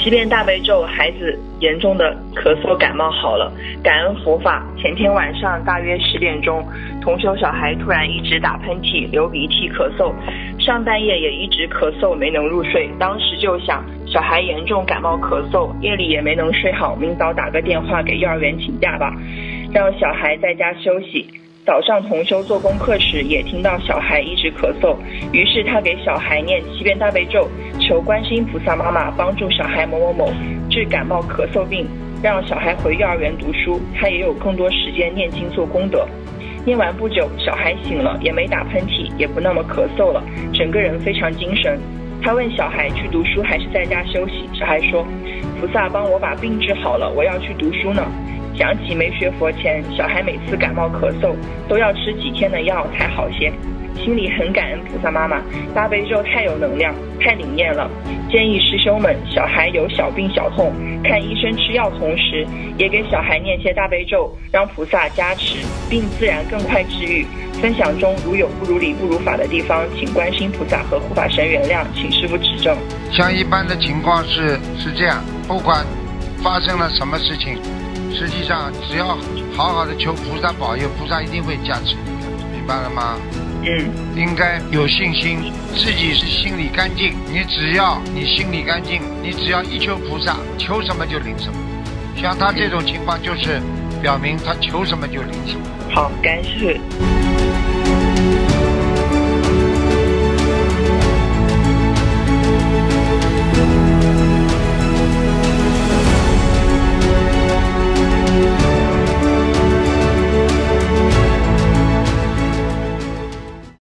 7遍大悲咒，孩子严重的咳嗽感冒好了，感恩佛法。前天晚上大约10点钟，同修小孩突然一直打喷嚏、流鼻涕、咳嗽，上半夜也一直咳嗽，没能入睡。当时就想，小孩严重感冒咳嗽，夜里也没能睡好，明早打个电话给幼儿园请假吧，让小孩在家休息。早上同修做功课时也听到小孩一直咳嗽，于是他给小孩念7遍大悲咒，求观世音菩萨妈妈帮助小孩某某某治感冒咳嗽病，让小孩回幼儿园读书，他也有更多时间念经做功德。念完不久，小孩醒了，也没打喷嚏，也不那么咳嗽了，整个人非常精神。他问小孩去读书还是在家休息，小孩说，菩萨帮我把病治好了，我要去读书呢。想起没学佛前，小孩每次感冒咳嗽都要吃几天的药才好些，心里很感恩菩萨妈妈，大悲咒太有能量，太灵验了。建议师兄们，小孩有小病小痛，看医生吃药同时，也给小孩念些大悲咒，让菩萨加持，病自然更快治愈。分享中如有不如理不如法的地方，请观世音菩萨和护法神原谅，请师父指正。像一般的情况是这样，不管发生了什么事情，实际上只要好好的求菩萨保佑，菩萨一定会加持你的，明白了吗？应该有信心，自己是心里干净，你只要你心里干净，你只要一求菩萨，求什么就灵什么。像他这种情况就是表明他求什么就灵什么。好，感谢。